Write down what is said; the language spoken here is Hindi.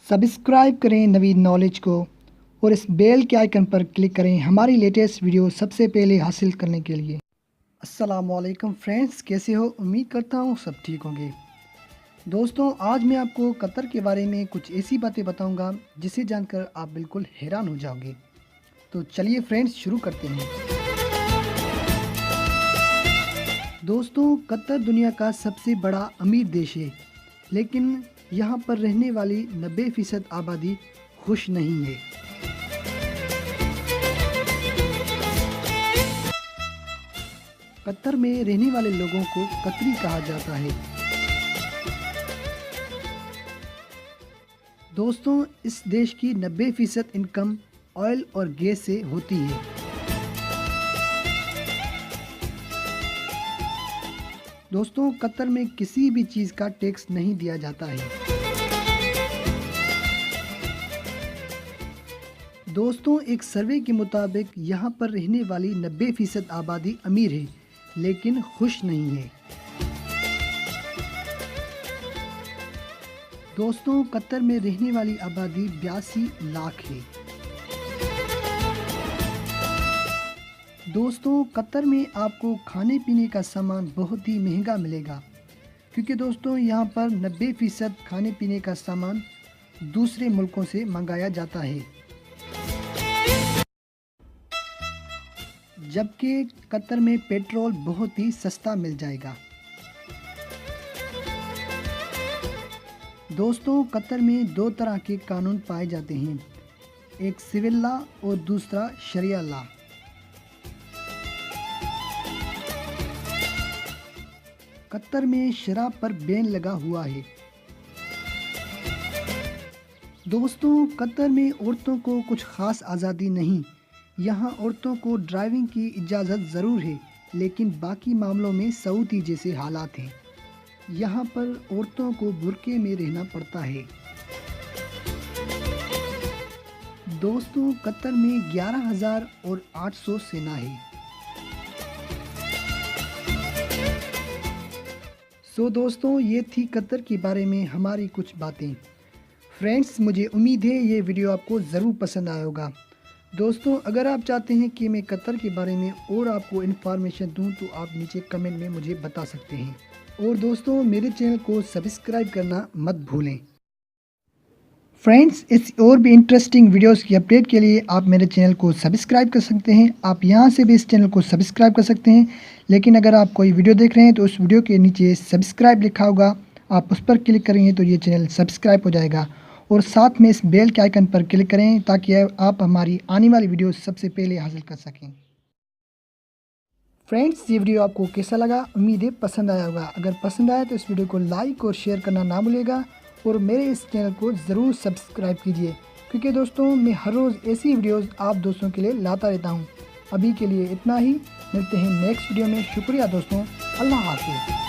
सब्सक्राइब करें नवीन नॉलेज को और इस बेल के आइकन पर क्लिक करें हमारी लेटेस्ट वीडियो सबसे पहले हासिल करने के लिए। अस्सलाम वालेकुम फ्रेंड्स, कैसे हो? उम्मीद करता हूँ सब ठीक होंगे। दोस्तों, आज मैं आपको कतर के बारे में कुछ ऐसी बातें बताऊंगा जिसे जानकर आप बिल्कुल हैरान हो जाओगे। तो चलिए फ्रेंड्स, शुरू करते हैं। दोस्तों, कतर दुनिया का सबसे बड़ा अमीर देश है, लेकिन यहाँ पर रहने वाली 90% आबादी खुश नहीं है। कतर में रहने वाले लोगों को कतरी कहा जाता है। दोस्तों, इस देश की 90% इनकम ऑयल और गैस से होती है। दोस्तों, कतर में किसी भी चीज़ का टैक्स नहीं दिया जाता है। दोस्तों, एक सर्वे के मुताबिक यहाँ पर रहने वाली 90% आबादी अमीर है, लेकिन खुश नहीं है। दोस्तों, कतर में रहने वाली आबादी 82 लाख है। दोस्तों, कतर में आपको खाने पीने का सामान बहुत ही महंगा मिलेगा, क्योंकि दोस्तों यहाँ पर 90% खाने पीने का सामान दूसरे मुल्कों से मंगाया जाता है, जबकि कतर में पेट्रोल बहुत ही सस्ता मिल जाएगा। दोस्तों, कतर में दो तरह के कानून पाए जाते हैं, एक सिविल लॉ और दूसरा शरिया लॉ। कतर में शराब पर बैन लगा हुआ है। दोस्तों, कतर में औरतों को कुछ खास आज़ादी नहीं। यहाँ औरतों को ड्राइविंग की इजाज़त ज़रूर है, लेकिन बाकी मामलों में सऊदी जैसे हालात हैं। यहाँ पर औरतों को बुर्के में रहना पड़ता है। दोस्तों, कतर में 11,800 सेना है। दोस्तों, ये थी कतर के बारे में हमारी कुछ बातें। फ्रेंड्स, मुझे उम्मीद है ये वीडियो आपको ज़रूर पसंद आया होगा। दोस्तों, अगर आप चाहते हैं कि मैं कतर के बारे में और आपको इन्फॉर्मेशन दूं, तो आप नीचे कमेंट में मुझे बता सकते हैं। और दोस्तों, मेरे चैनल को सब्सक्राइब करना मत भूलें। फ्रेंड्स, इस और भी इंटरेस्टिंग वीडियोस की अपडेट के लिए आप मेरे चैनल को सब्सक्राइब कर सकते हैं। आप यहां से भी इस चैनल को सब्सक्राइब कर सकते हैं, लेकिन अगर आप कोई वीडियो देख रहे हैं तो उस वीडियो के नीचे सब्सक्राइब लिखा होगा, आप उस पर क्लिक करेंगे तो ये चैनल सब्सक्राइब हो जाएगा। और साथ में इस बेल के आइकन पर क्लिक करें ताकि आप हमारी आने वाली वीडियो सबसे पहले हासिल कर सकें। फ्रेंड्स, ये वीडियो आपको कैसा लगा? उम्मीद है पसंद आया होगा। अगर पसंद आया तो इस वीडियो को लाइक और शेयर करना ना भूलिएगा, और मेरे इस चैनल को ज़रूर सब्सक्राइब कीजिए, क्योंकि दोस्तों मैं हर रोज़ ऐसी वीडियोस आप दोस्तों के लिए लाता रहता हूँ। अभी के लिए इतना ही, मिलते हैं नेक्स्ट वीडियो में। शुक्रिया दोस्तों, अल्लाह हाफ़िज़।